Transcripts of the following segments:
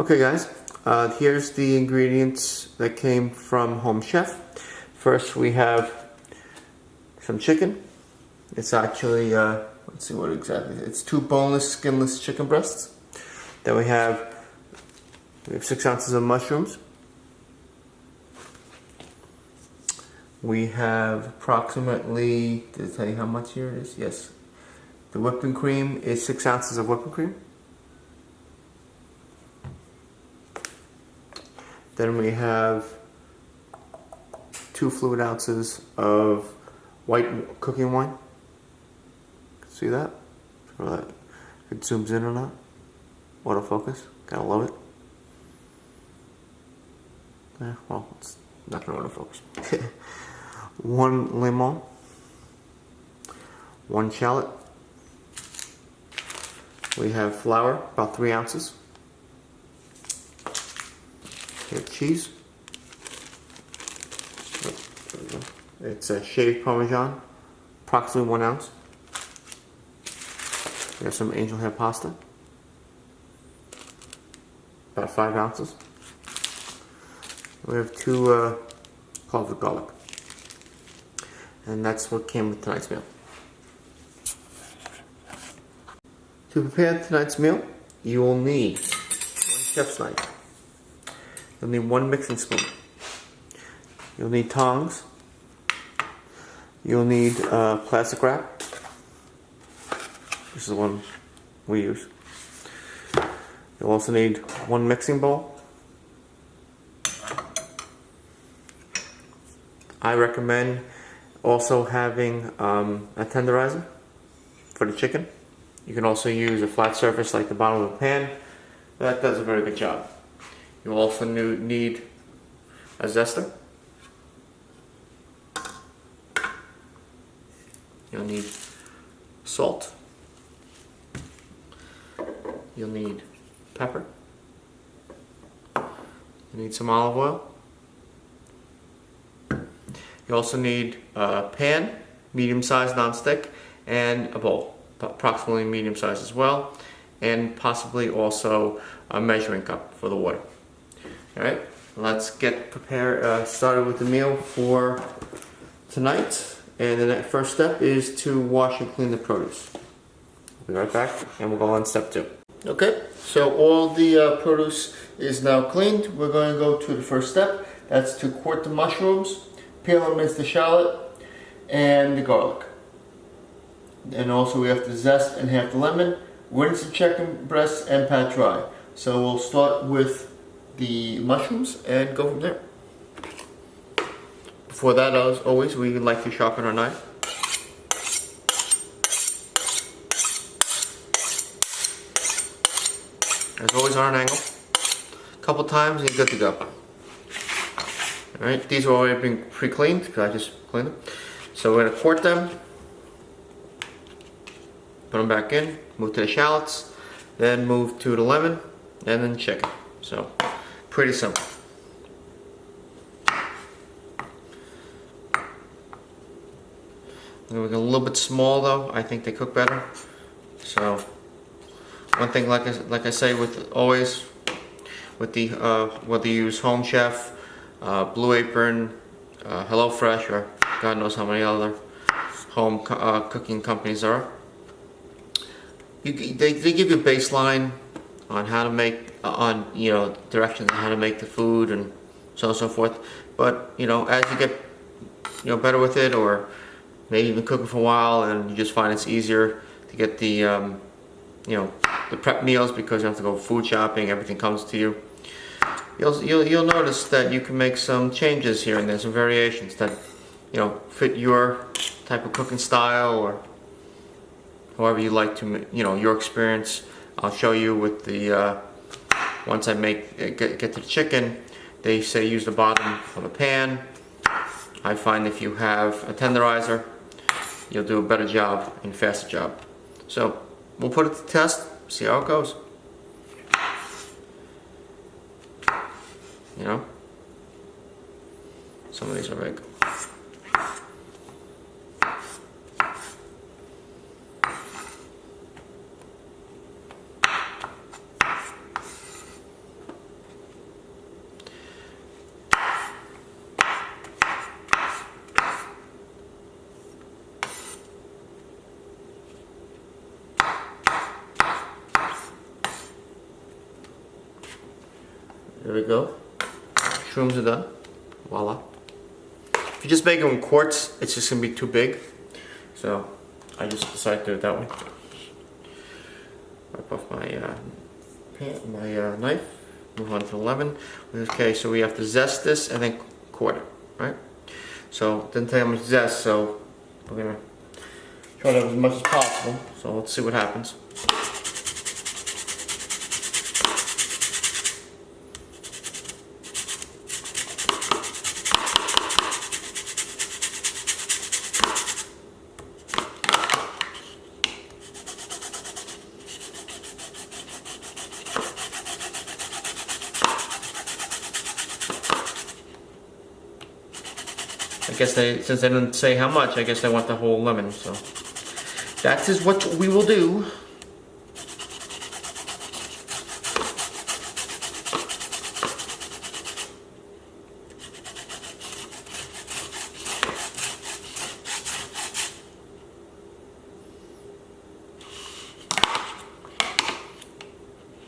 Okay guys, here's the ingredients that came from Home Chef. First we have some chicken. It's actually, let's see what exactly, it's 2 boneless, skinless chicken breasts. Then we have 6 ounces of mushrooms. We have approximately, did I tell you how much here it is? Yes. The whipping cream is 6 ounces of whipping cream. Then we have 2 fluid ounces of white cooking wine. See that? If it zooms in or not. Autofocus. Gotta love it. Yeah, well, it's not gonna autofocus. 1 lemon. 1 shallot. We have flour, about 3 ounces. We have cheese. It's a shaved Parmesan, approximately 1 ounce. We have some angel hair pasta, about 5 ounces. We have 2 cloves of garlic. And that's what came with tonight's meal. To prepare tonight's meal, you will need 1 chef's knife. You'll need 1 mixing spoon. You'll need tongs. You'll need plastic wrap. This is the one we use. You'll also need 1 mixing bowl. I recommend also having a tenderizer for the chicken. You can also use a flat surface like the bottom of a pan. That does a very good job. You'll also need a zester. You'll need salt. You'll need pepper. You need some olive oil. You also need a pan, medium-sized non-stick, and a bowl, approximately medium-sized as well, and possibly also a measuring cup for the water. All right, let's get started with the meal for tonight. And the first step is to wash and clean the produce. We'll be right back, and we'll go on step 2. Okay, so all the produce is now cleaned. We're going to go to the first step. That's to quart the mushrooms, peel and mince the shallot, and the garlic. And also we have to zest and half the lemon, rinse the chicken breasts, and pat dry. So we'll start with the mushrooms and go from there. Before that, as always, we like to sharpen our knife. As always, on an angle. A couple times and you're good to go. Alright, these are already been pre-cleaned because I just cleaned them. So we're going to quart them, put them back in, move to the shallots, then move to the lemon, and then chicken. So, pretty simple. They're a little bit small though. I think they cook better. So, one thing, like I say, with always with the whether you use Home Chef, Blue Apron, HelloFresh, or God knows how many other home cooking companies there are, they give you a baseline on how to make directions on how to make the food and so on and so forth. But as you get better with it, or maybe even cooking for a while, and you just find it's easier to get the the prep meals because you have to go food shopping, everything comes to you. You'll notice that you can make some changes here and there, some variations that fit your type of cooking style, or however you like to, your experience. I'll show you with the once I get to the chicken. They say use the bottom of a pan. I find if you have a tenderizer, you'll do a better job and faster job. So we'll put it to the test, see how it goes. Some of these are very good. There we go. Shrooms are done. Voila. If you just make them in quarts, it's just gonna be too big. So I just decided to do it that way. Wipe off my knife. Move on to the lemon. Okay, so we have to zest this and then quart it, right? So it didn't tell you how much zest, so we're gonna try to have as much as possible. So let's see what happens. I guess since they didn't say how much, I guess they want the whole lemon, so that is what we will do.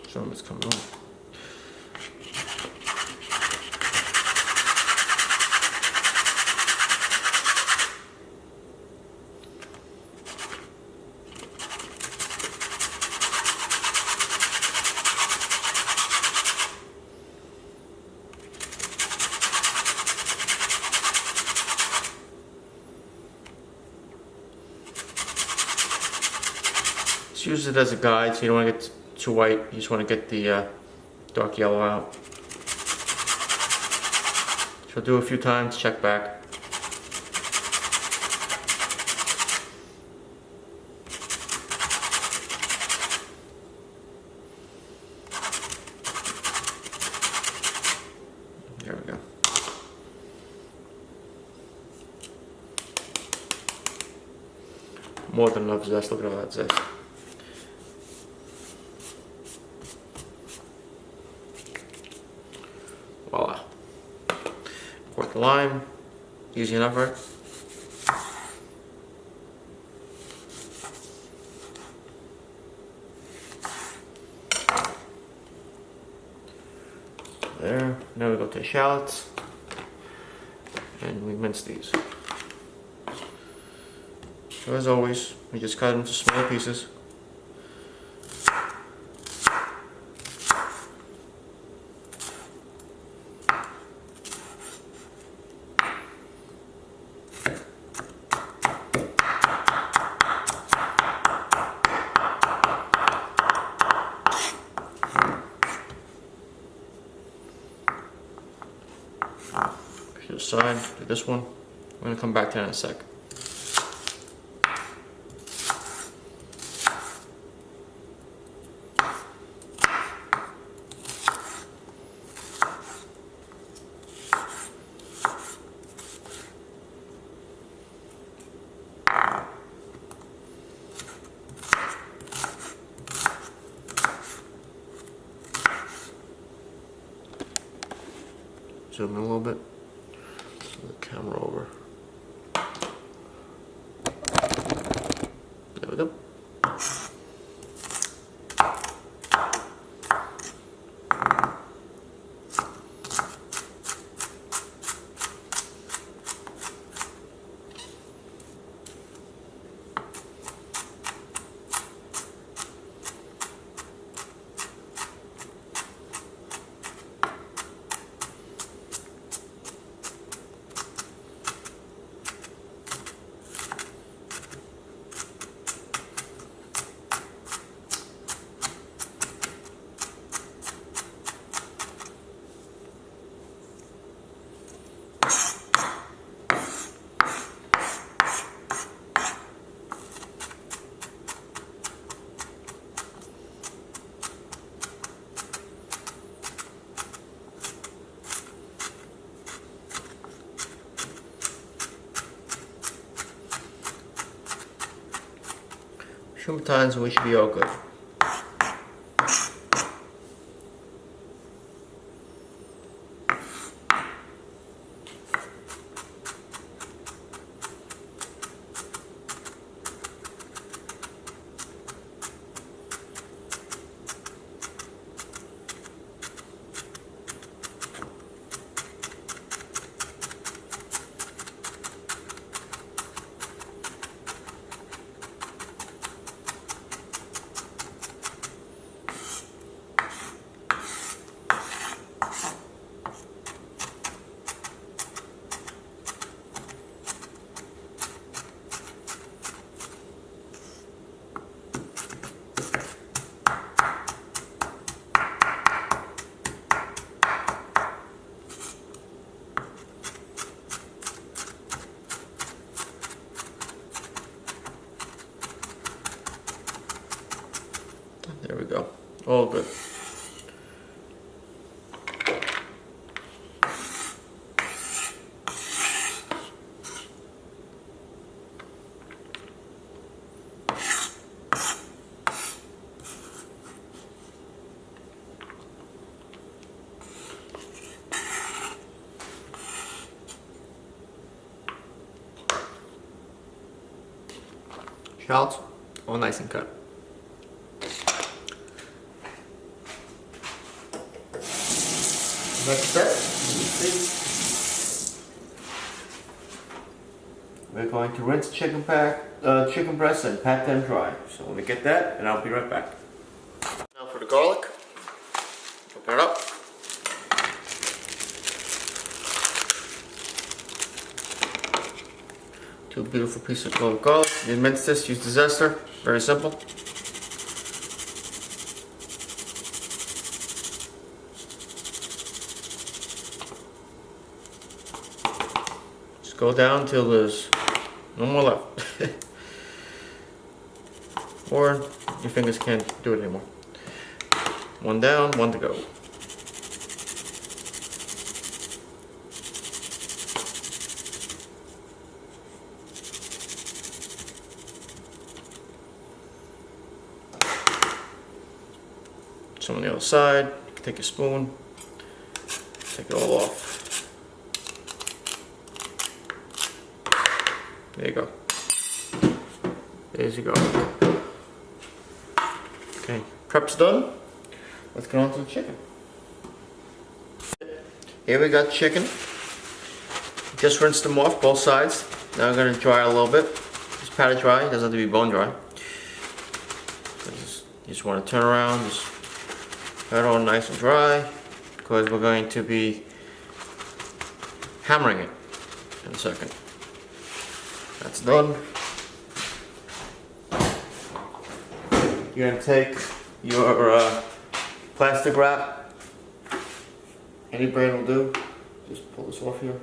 Some of it's coming off. Just use it as a guide, so you don't want to get too white. You just want to get the dark yellow out. So do a few times, check back. There we go. More than enough zest. Look at all that zest. Voila. Quart the lime. Easy enough, right? There. Now we go to shallots. And we mince these. So as always, we just cut them into small pieces. To the side, do this one. I'm going to come back to that in a sec. Zoom in a little bit. The camera over. There we go. Few more times and we should be all good. all good. Shallots, all nice and cut. Next step, we're going to rinse chicken breasts and pat them dry. So let me get that, and I'll be right back. Now for the garlic, open it up. Two beautiful pieces of garlic. You mince this, use the zester. Very simple. Just go down till there's no more left. Or your fingers can't do it anymore. One down, one to go. Some on the other side. You can take a spoon, take it all off. There you go. There you go. Okay, prep's done. Let's get on to the chicken. Here we got chicken. Just rinsed them off, both sides. Now I'm going to dry it a little bit. Just pat it dry. It doesn't have to be bone dry. You just want to turn around. Just pat it on nice and dry, because we're going to be hammering it in a second. That's done. You're going to take your plastic wrap. Any brand will do. Just pull this off here.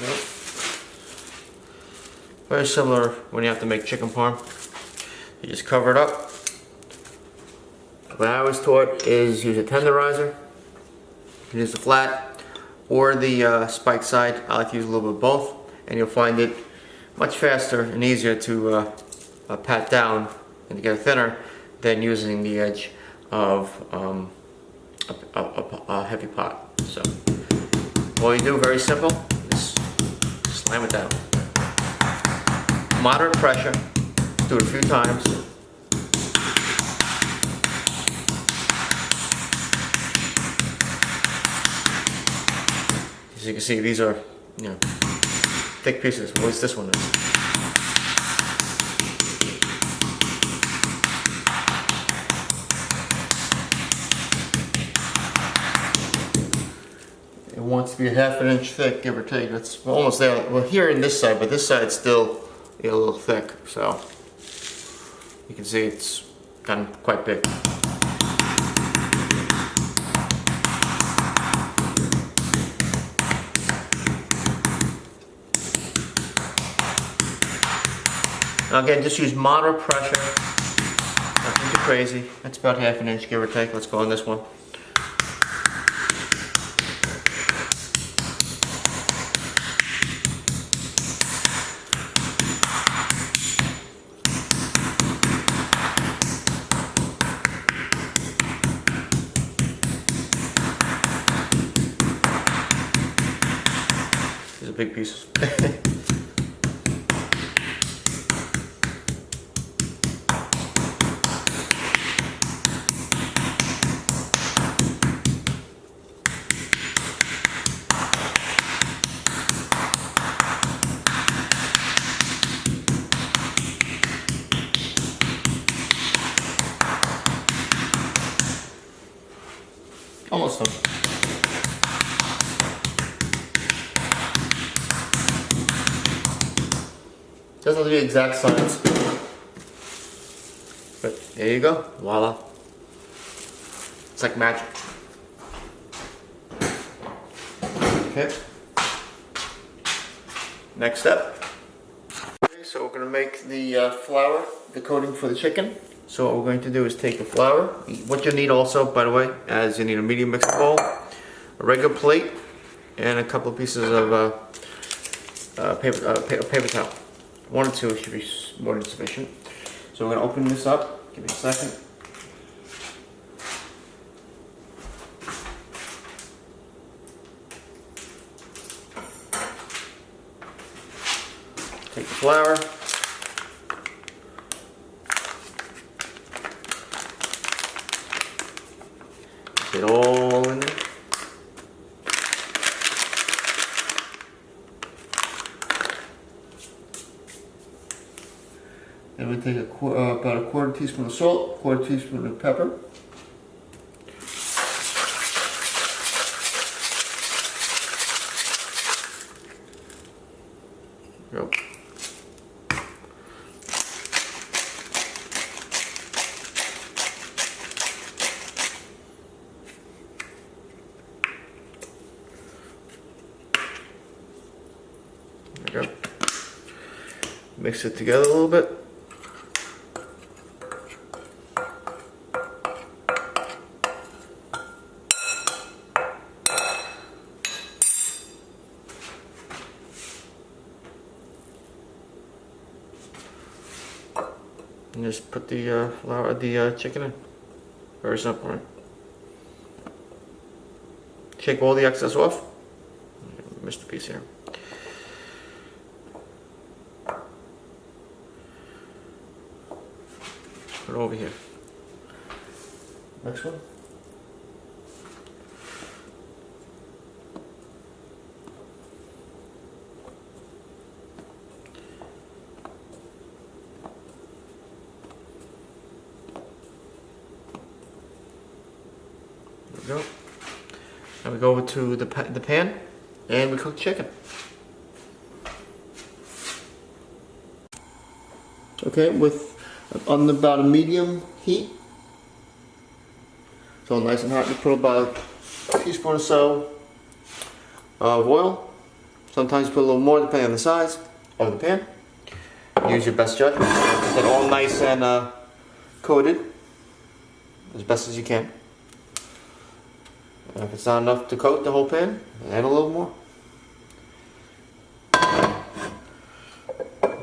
Yep. Very similar when you have to make chicken parm. You just cover it up. What I was taught is use a tenderizer. You can use the flat or the spiked side. I like to use a little bit of both, and you'll find it much faster and easier to pat down and to get it thinner than using the edge of a heavy pot. So all you do, very simple, is slam it down. Moderate pressure. Do it a few times. As you can see, these are, thick pieces. At least this one is. It wants to be a ½ inch thick, give or take. That's almost there. Well, here in this side, but this side's still a little thick, so you can see it's gotten quite big. Now again, just use moderate pressure, nothing too crazy. That's about ½ inch, give or take. Let's go on this one. These are big pieces. Almost done. Doesn't have to be exact science, but there you go. Voila. It's like magic. Okay. Next step. We're going to make the flour, the coating for the chicken. So what we're going to do is take the flour. What you need also, by the way, is you need a medium mixing bowl, a regular plate, and a couple of pieces of paper towel. 1 or 2 should be more than sufficient. So we're going to open this up. Give me a second. Take the flour. Get it all in there. Then we take about a quarter teaspoon of salt, quarter teaspoon of pepper. Yep. There we go. Mix it together a little bit. And just put the chicken in. Very simple, right? Shake all the excess off. Missed a piece here. Put it over here. Next one. There we go. Now we go over to the pan and we cook chicken. Okay, on about a medium heat. So nice and hot. You put about a teaspoon or so of oil. Sometimes you put a little more depending on the size of the pan. Use your best judgment. Get it all nice and coated as best as you can. And if it's not enough to coat the whole pan, add a little more.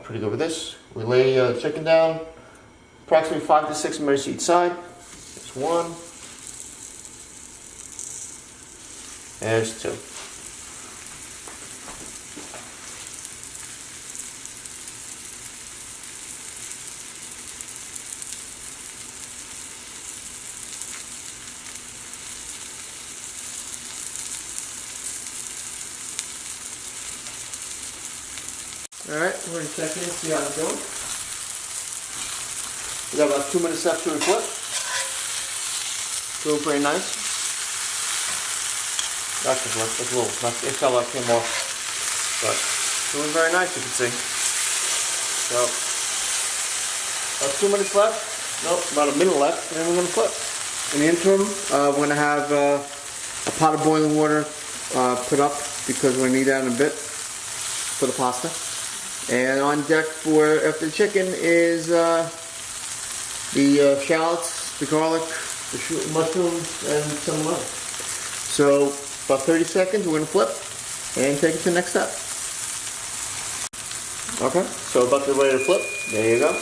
Pretty good with this. We lay the chicken down, approximately 5 to 6 minutes each side. There's 1. There's 2. Alright, we're going to check in and see how it's going. We got about 2 minutes left to flip. Doing pretty nice. That's a little, it fell out, came off. But doing very nice, you can see. So, about 2 minutes left. Nope, about a minute left, and then we're going to flip. In the interim, we're going to have a pot of boiling water put up because we're going to need that in a bit for the pasta. And on deck for after the chicken is the shallots, the garlic, the mushrooms, and some more. So about 30 seconds, we're going to flip and take it to the next step. Okay, so about to be ready to flip. There you go.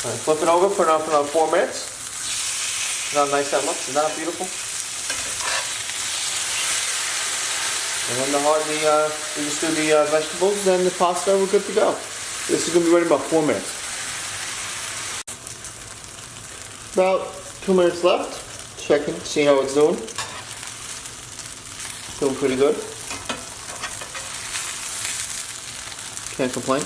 Right, flip it over, put it on for another 4 minutes. Not nice that much, isn't that beautiful? And then we just do the vegetables and the pasta, we're good to go. This is going to be ready in about 4 minutes. About 2 minutes left. Checking, see how it's doing. Doing pretty good. Can't complain.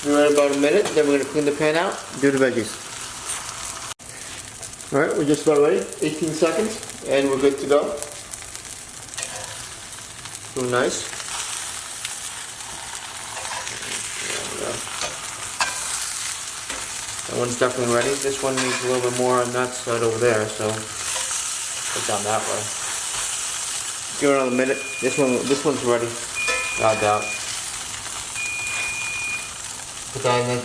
We're ready about a minute, then we're going to clean the pan out, do the veggies. Alright, we're just about ready. 18 seconds, and we're good to go. Doing nice. That one's definitely ready. This one needs a little bit more on that side over there, so Put down that way. Give it another minute. This one's ready. Without doubt. Put that in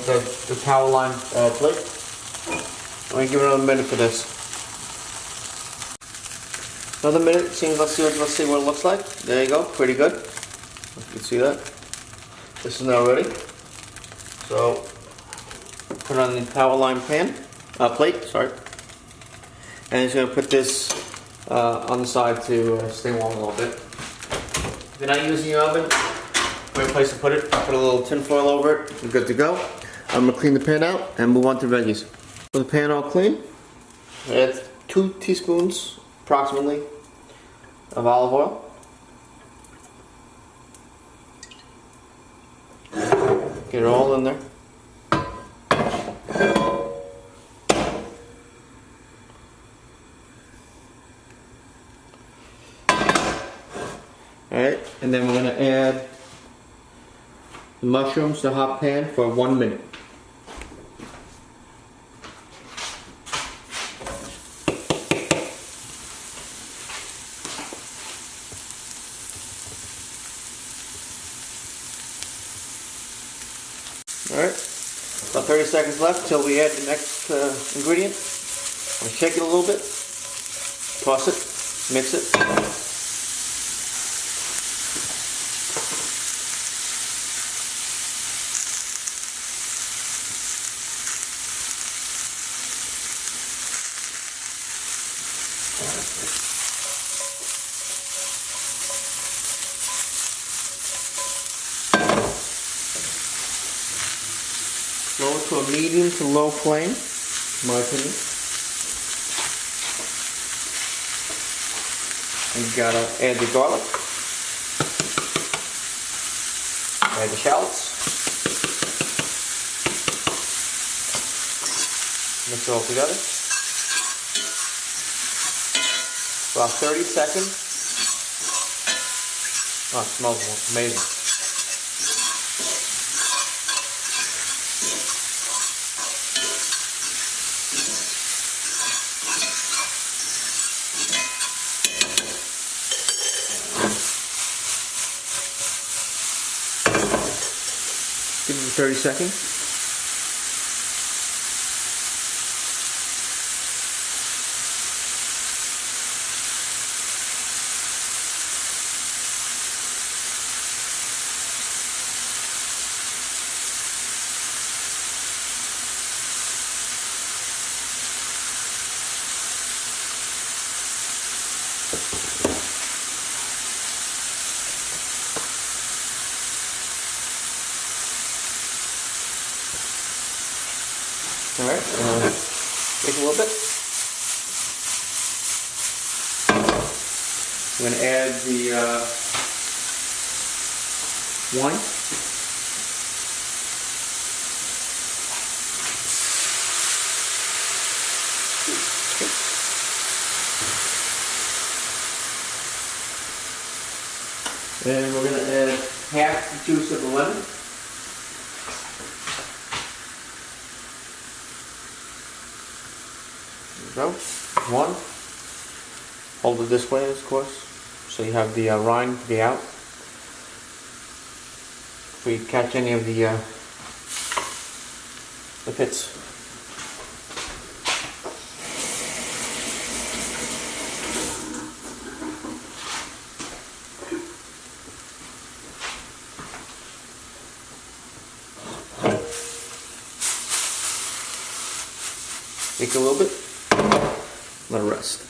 the towel line plate. I'm gonna give it another minute for this. Another minute. Let's see what it looks like. There you go. Pretty good. You can see that. This is now ready. So put it on the towel line plate. Sorry. And it's gonna put this on the side to stay warm a little bit. If you're not using your oven, great place to put it. Put a little tin foil over it. You're good to go. I'm gonna clean the pan out and move on to veggies. With the pan all clean, add 2 teaspoons approximately of olive oil. Get it all in there. Alright, and then we're going to add the mushrooms to the hot pan for 1 minute. Alright, about 30 seconds left till we add the next ingredient. I'll shake it a little bit, toss it, mix it. Lower to a medium to low flame, in my opinion. And you gotta add the garlic, add the shallots, mix it all together. About 30 seconds. Oh, it smells amazing. Give it 30 seconds. Alright, take a little bit. I'm going to add the wine. And we're going to add half the juice of the lemon. There we go. 1. Hold it this way, of course, so you have the rind to be out. If we catch any of the pits. Take a little bit. Let it rest.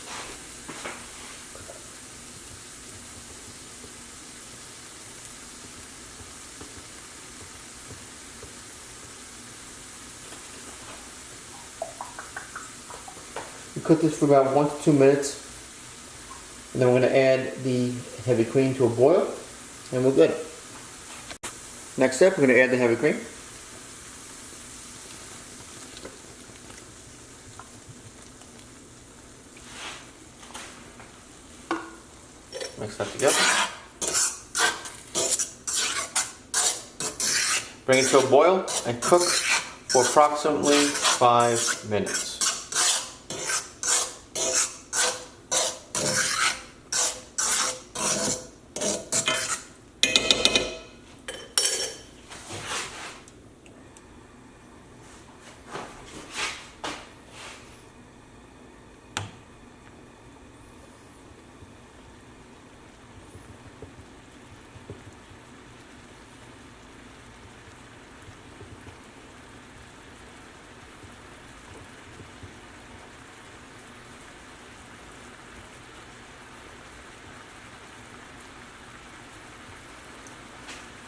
We cook this for about 1 to 2 minutes, and then we're going to add the heavy cream to a boil, and we're good. Next step, we're going to add the heavy cream. Mix that together. Bring it to a boil and cook for approximately 5 minutes.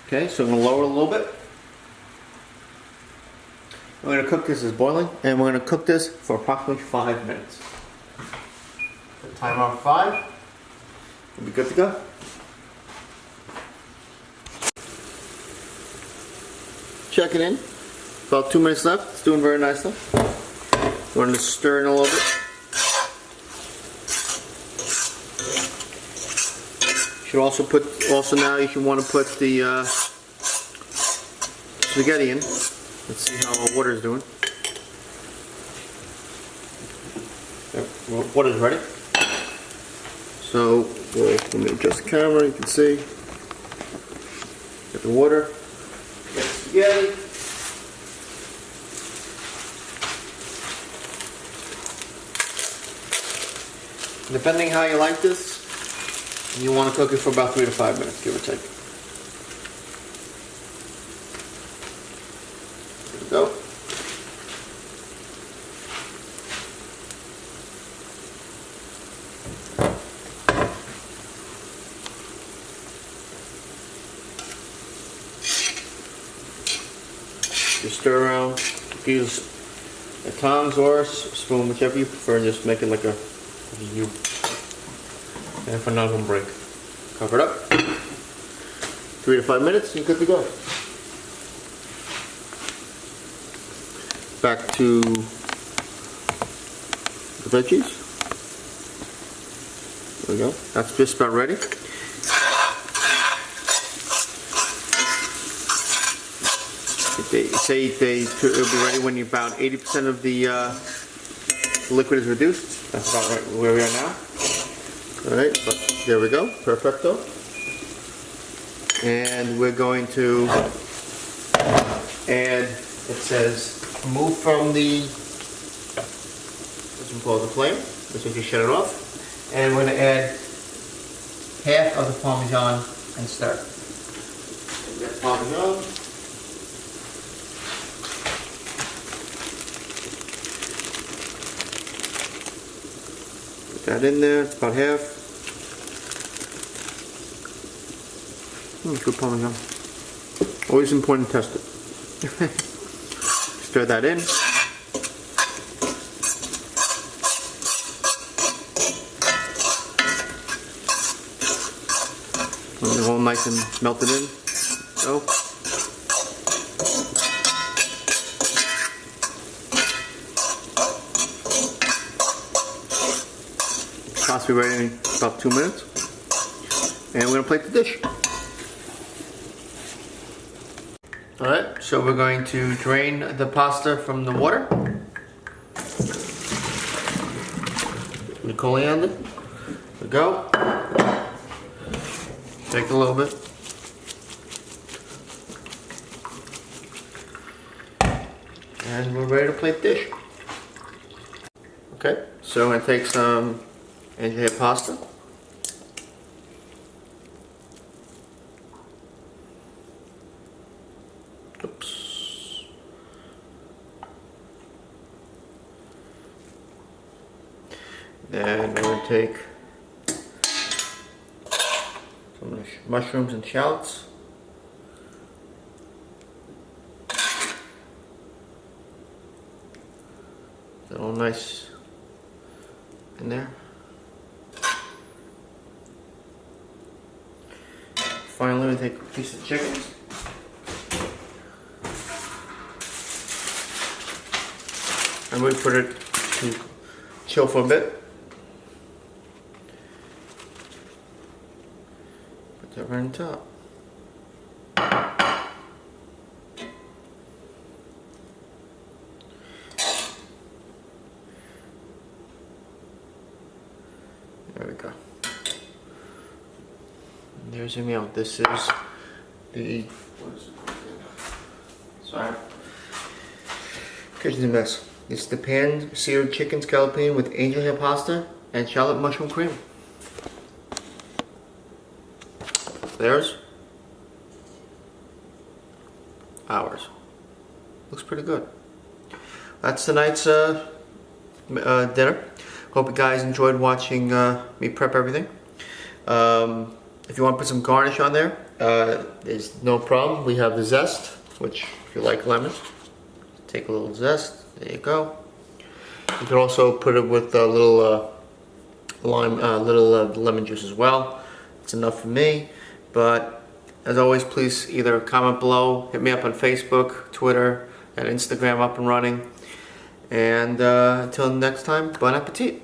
Okay, so I'm going to lower it a little bit. We're going to cook this as boiling, and we're going to cook this for approximately 5 minutes. The timer on 5. We'll be good to go. Check it in. About 2 minutes left. It's doing very nicely. We're going to stir it in a little bit. Should also put, now you should want to put the spaghetti in. Let's see how our water is doing. Water's ready. So, let me adjust the camera, you can see. Get the water. Get the spaghetti. Depending how you like this, you want to cook it for about 3 to 5 minutes, give or take. There we go. Just stir around. Use a tongs or a spoon, whichever you prefer. Just make it like a U. And if none of them break, cover it up. 3 to 5 minutes, and you're good to go. Back to the veggies. There we go. That's just about ready. It'll be ready when about 80% of the liquid is reduced. That's about right where we are now. Alright, but there we go. Perfecto. And we're going to add, it says, remove from the, what's it called, the flame. This way you shut it off. And we're going to add half of the Parmesan and stir. Get Parmesan. Put that in there, it's about half. Good Parmesan. Always important to test it. Stir that in. And all nice and melted in. So. Pasta will be ready in about 2 minutes. And we're going to plate the dish. Alright, so we're going to drain the pasta from the water. The coriander. There we go. Take a little bit. And we're ready to plate the dish. Okay, so I'm going to take some angel hair pasta. Oops. Then I'm going to take some mushrooms and shallots. They're all nice in there. Finally, we take a piece of chicken. And we put it to chill for a bit. Put that right on top. There we go. And there's your meal. This is the, what is it? Sorry. Kitchen's a mess. It's the pan seared chicken scaloppine with angel hair pasta and Shallot-Mushroom cream. There's ours. Looks pretty good. That's tonight's dinner. Hope you guys enjoyed watching me prep everything. If you want to put some garnish on there, is no problem. We have the zest, which if you like lemon, take a little zest. There you go. You can also put it with a little lemon juice as well. It's enough for me. But as always, please either comment below, hit me up on Facebook, Twitter, and Instagram up and running. And until next time, bon appetit.